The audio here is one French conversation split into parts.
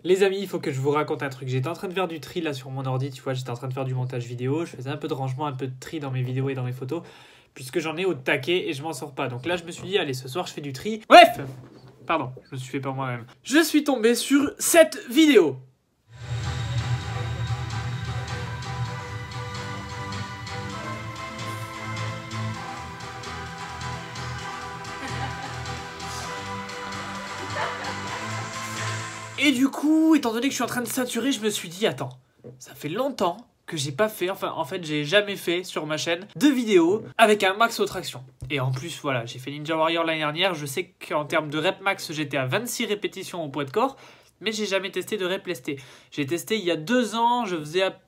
Les amis, il faut que je vous raconte un truc. J'étais en train de faire du tri là sur mon ordi, tu vois, j'étais en train de faire du montage vidéo. Je faisais un peu de rangement, un peu de tri dans mes vidéos et dans mes photos, puisque j'en ai au taquet et je m'en sors pas. Donc là, je me suis dit, allez, ce soir, je fais du tri. Bref, pardon, je me suis fait par moi-même. Je suis tombé sur cette vidéo. Et du coup, étant donné que je suis en train de saturer, je me suis dit, attends, ça fait longtemps que j'ai pas fait, enfin en fait j'ai jamais fait sur ma chaîne de vidéos avec un max aux tractions. Et en plus voilà, j'ai fait Ninja Warrior l'année dernière, je sais qu'en termes de rep max j'étais à 26 répétitions au poids de corps, mais j'ai jamais testé de rep lesté. J'ai testé il y a 2 ans, je faisais à...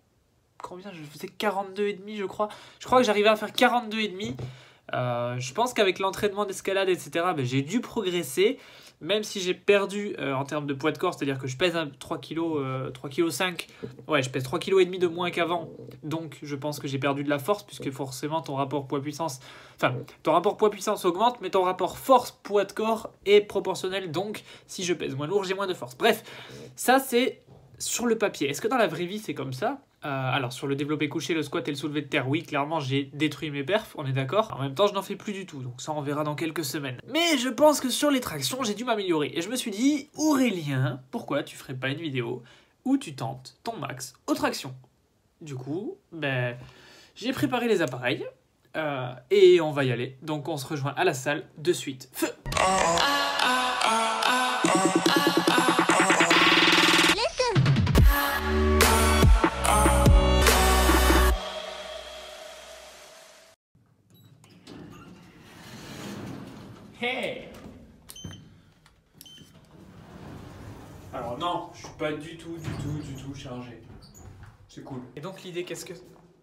combien? Je faisais 42,5 je crois. Je crois que j'arrivais à faire 42,5. Je pense qu'avec l'entraînement d'escalade etc, ben, j'ai dû progresser. Même si j'ai perdu en termes de poids de corps, c'est-à-dire que je pèse 3 kg, 3 kg 5, ouais, je pèse 3 kg et demi de moins qu'avant, donc je pense que j'ai perdu de la force, puisque forcément ton rapport poids-puissance, enfin, ton rapport poids-puissance augmente, mais ton rapport force-poids de corps est proportionnel, donc si je pèse moins lourd, j'ai moins de force. Bref, ça c'est sur le papier. Est-ce que dans la vraie vie c'est comme ça? Alors sur le développé couché, le squat et le soulevé de terre, oui, clairement j'ai détruit mes perfs, on est d'accord. En même temps je n'en fais plus du tout, donc ça on verra dans quelques semaines. Mais je pense que sur les tractions j'ai dû m'améliorer. Et je me suis dit, Aurélien, pourquoi tu ferais pas une vidéo où tu tentes ton max aux tractions? Du coup, ben, j'ai préparé les appareils et on va y aller. Donc on se rejoint à la salle de suite. Feu! Hey! Alors non, je suis pas du tout chargé. C'est cool. Et donc l'idée qu'est-ce que...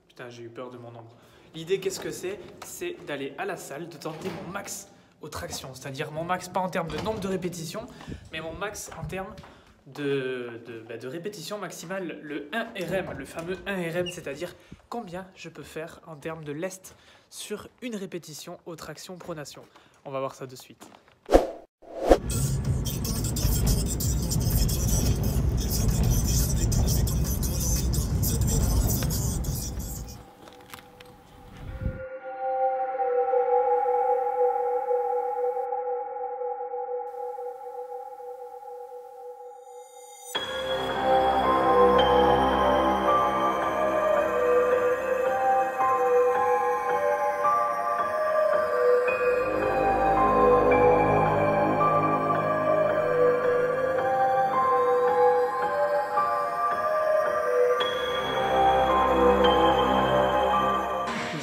Putain, j'ai eu peur de mon ombre. L'idée qu'est-ce que c'est? C'est d'aller à la salle, de tenter mon max aux tractions. C'est-à-dire mon max pas en termes de nombre de répétitions, mais mon max en termes de répétition maximale, le 1RM, le fameux 1RM, c'est-à-dire combien je peux faire en termes de lest sur une répétition aux tractions pronation. On va voir ça de suite.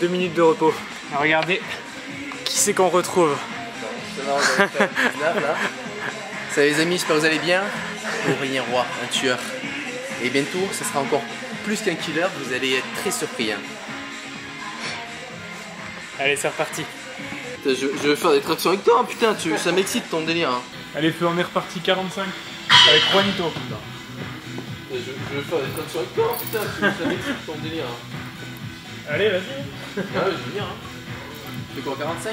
Deux minutes de repos. Regardez qui c'est qu'on retrouve. Salut les amis, j'espère que vous allez bien. Aurélien Roy, un tueur. Et bientôt, ce sera encore plus qu'un killer, vous allez être très surpris. Hein. Allez, c'est reparti. Je veux faire des tractions avec toi, putain, ça m'excite ton délire. Hein. Allez, feu, on est reparti 45 avec Juanito. Je veux faire des tractions avec toi, putain, ça m'excite ton délire. Hein. Allez, vas-y. Ah ouais, je veux venir. Hein. Tu fais quoi, 45?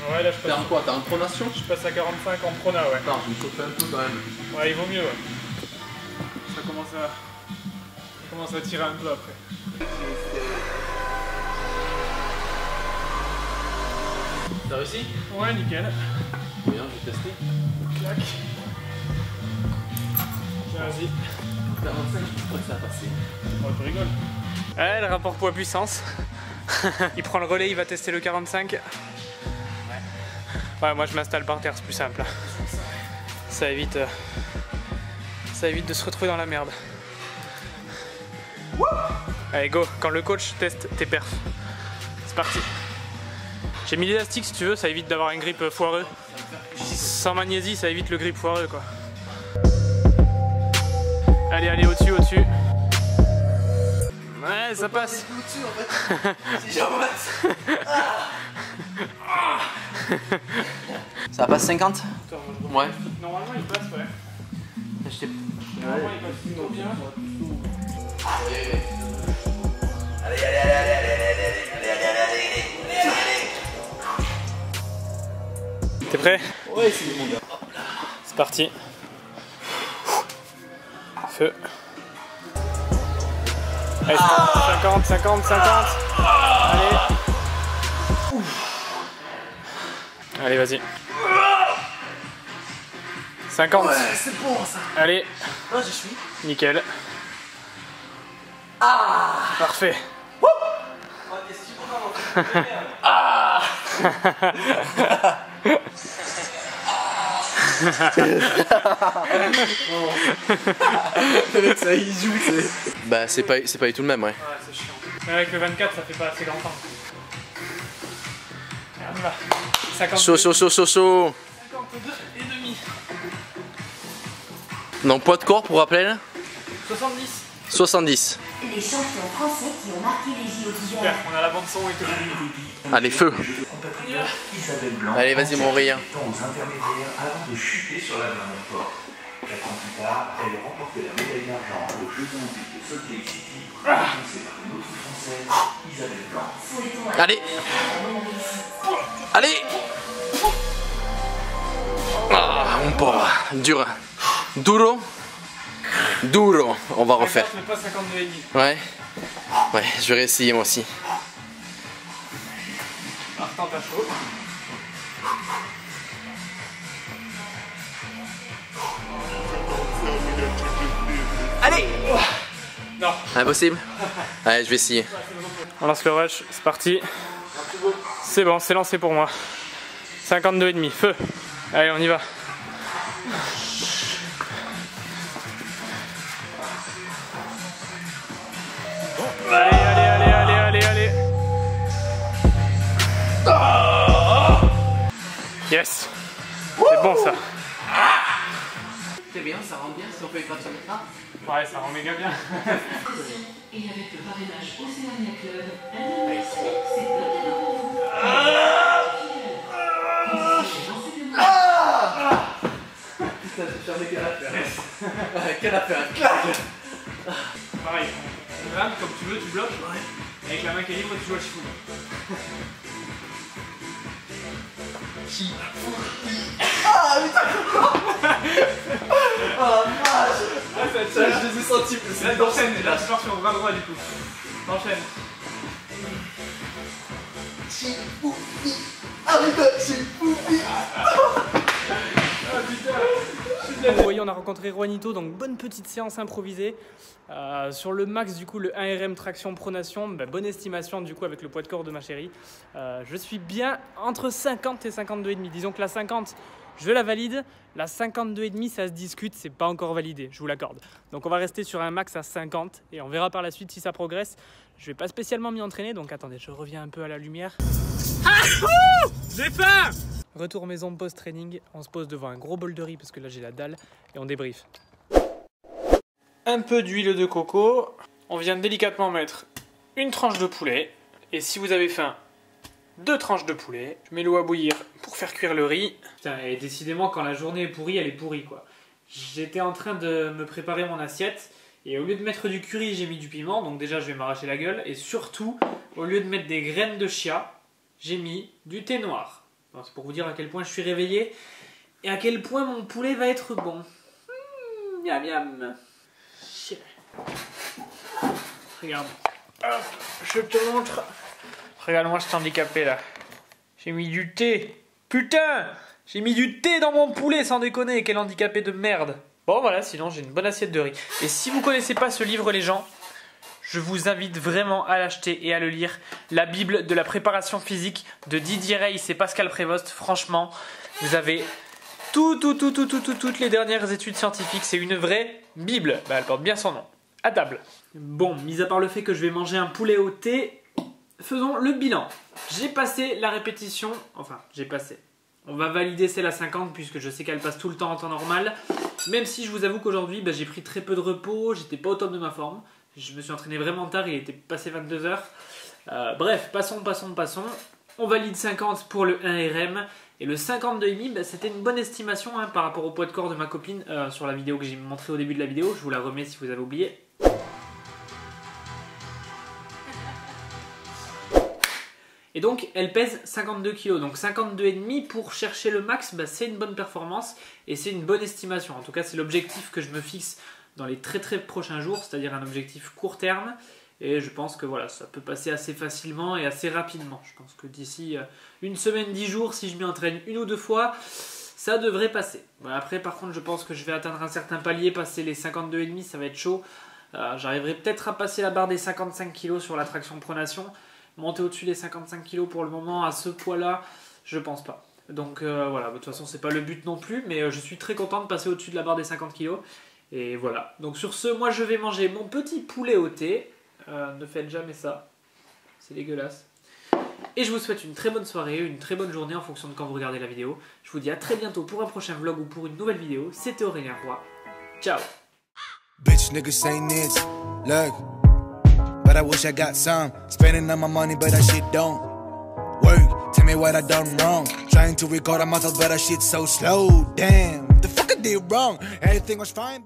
Ouais, là je passe. T'es en quoi? T'es en pronation? Je passe à 45 en prona, ouais. Attends, je vais me chauffer un peu quand même. Ouais, il vaut mieux, ouais. Ça commence à tirer un peu après. T'as réussi? Ouais, nickel. Bien, je vais tester. Clac. Tiens, vas-y. 45, je crois que ça va passer. Oh, tu rigoles. Ouais, le rapport poids-puissance. Il prend le relais, il va tester le 45. Ouais, moi je m'installe par terre, c'est plus simple. Ça évite de se retrouver dans la merde. Allez, go, quand le coach teste tes perfs. C'est parti. J'ai mis l'élastique si tu veux, ça évite d'avoir un grip foireux. Sans magnésie, ça évite le grip foireux, quoi. Allez, allez, au-dessus, au-dessus. Ouais, ça passe. Ça passe 50? Ouais. Normalement, il passe, ouais. Normalement, il passe plutôt bien. Allez, allez, allez, allez, allez, allez, allez, allez, allez, allez, allez. T'es prêt? Ouais, c'est mon gars. C'est parti. feu. Allez, 50, 50, 50. Allez. Allez, vas-y. 50. Ouais, c'est bon ça. Allez. Oh, je suis. Nickel. Ah. Parfait. Oh, t'es si content. Ah. Le mec, ça y joue, c'est. Bah, c'est pas du tout le même, ouais. Ouais, c'est chiant. Mais avec le 24, ça fait pas assez longtemps. Allez, on y va. 52. Chaud, chaud, chaud, chaud, chaud. 52 et demi. Non, poids de corps pour rappeler là 70. 70. Les champions français qui ont marqué les JO Super, d'hiver. on a la bande son et tout. Allez, feu. Isabelle Blanc. Allez, vas-y, mon Ryan. Aux intermédiaires avant de chuter sur la dernière porte. 4 ans plus tard, elle remportait la médaille d'argent aux Jeux Olympiques de Salt Lake City, annoncée par une autre Française, Isabelle Blanc. Sous les toits. Allez. Allez. Ah, mon pauvre. Dur. Duro. Duro. On va refaire. Mais pas 52 et demi. Ouais. Ouais, je vais réessayer moi aussi. Martin, t'as chaud. Allez. Non. Impossible. Allez, je vais essayer. On lance le rush, c'est parti. C'est bon, c'est lancé pour moi. 52 et demi, feu. Allez, on y va. Allez, allez, allez, allez, allez, allez. Yes. C'est bon ça. C'est bien, ça rend bien si on peut écraser ça. Ouais, ça rend méga bien. Et avec le parrainage Océania Club, c'est peut-être pour vous. Putain, j'ai fermé quelle affaire. Quelle affaire, claque. Pareil, on rampe comme tu veux, tu bloques. Avec la main qui est libre, tu joues à Shifu. Ah putain. Oh vache. Ça, Je les ai sentis. là, t'enchaînes, là, tu pars sur le bras droit du coup. T'enchaînes. Ah putain, j'ai poupi. Vous voyez, on a rencontré Juanito, donc bonne petite séance improvisée. Sur le max, du coup, le 1RM traction pronation, bah, bonne estimation du coup avec le poids de corps de ma chérie. Je suis bien entre 50 et 52,5. Disons que la 50, je la valide. La 52,5, ça se discute, c'est pas encore validé, je vous l'accorde. Donc on va rester sur un max à 50 et on verra par la suite si ça progresse. Je vais pas spécialement m'y entraîner, donc attendez, je reviens un peu à la lumière. J'ai faim! Retour maison post-training, on se pose devant un gros bol de riz parce que là j'ai la dalle et on débriefe. Un peu d'huile de coco, on vient délicatement mettre une tranche de poulet et si vous avez faim, 2 tranches de poulet. Je mets l'eau à bouillir pour faire cuire le riz. Putain, et décidément quand la journée est pourrie, elle est pourrie quoi. J'étais en train de me préparer mon assiette et au lieu de mettre du curry, j'ai mis du piment, donc déjà je vais m'arracher la gueule et surtout, au lieu de mettre des graines de chia, j'ai mis du thé noir. C'est pour vous dire à quel point je suis réveillé et à quel point mon poulet va être bon. Miam miam. Regarde. Hop, je te montre. Regarde-moi cet handicapé là. J'ai mis du thé. Putain! J'ai mis du thé dans mon poulet sans déconner. Quel handicapé de merde. Bon voilà, sinon j'ai une bonne assiette de riz. Et si vous connaissez pas ce livre les gens, je vous invite vraiment à l'acheter et à le lire. La Bible de la préparation physique de Didier Reyes et Pascal Prévost. Franchement, vous avez toutes les dernières études scientifiques. C'est une vraie Bible. Bah, elle porte bien son nom. À table. Bon, mis à part le fait que je vais manger un poulet au thé, faisons le bilan. J'ai passé la répétition. Enfin, j'ai passé. On va valider celle à 50 puisque je sais qu'elle passe tout le temps en temps normal. Même si je vous avoue qu'aujourd'hui, bah, j'ai pris très peu de repos. J'étais pas au top de ma forme. Je me suis entraîné vraiment tard, il était passé 22 h. Bref, passons. On valide 50 pour le 1RM. Et le 52,5, bah, c'était une bonne estimation hein, par rapport au poids de corps de ma copine sur la vidéo que j'ai montré au début de la vidéo. Je vous la remets si vous avez oublié. Et donc, elle pèse 52 kg. Donc 52,5 pour chercher le max, bah, c'est une bonne performance et c'est une bonne estimation. En tout cas, c'est l'objectif que je me fixe dans les très prochains jours, c'est-à-dire un objectif court terme. Et je pense que voilà, ça peut passer assez facilement et assez rapidement. Je pense que d'ici une semaine, 10 jours, si je m'y entraîne 1 ou 2 fois, ça devrait passer. Après, par contre, je pense que je vais atteindre un certain palier, passer les 52,5, ça va être chaud. J'arriverai peut-être à passer la barre des 55 kg sur la traction pronation. Monter au-dessus des 55 kg pour le moment, à ce poids-là, je pense pas. Donc voilà, de toute façon, c'est pas le but non plus, mais je suis très content de passer au-dessus de la barre des 50 kg. Et voilà. Donc sur ce, moi, je vais manger mon petit poulet au thé. Ne faites jamais ça, c'est dégueulasse. Et je vous souhaite une très bonne soirée, une très bonne journée en fonction de quand vous regardez la vidéo. Je vous dis à très bientôt pour un prochain vlog ou pour une nouvelle vidéo. C'était Aurélien Roy. Ciao. Bitch niggas ain't this, look, but I wish I got some. Spending all my money, but that shit don't work. Tell me what I done wrong. Trying to record on myself, but that shit so slow. Damn, what the fuck I did wrong? Everything was fine, but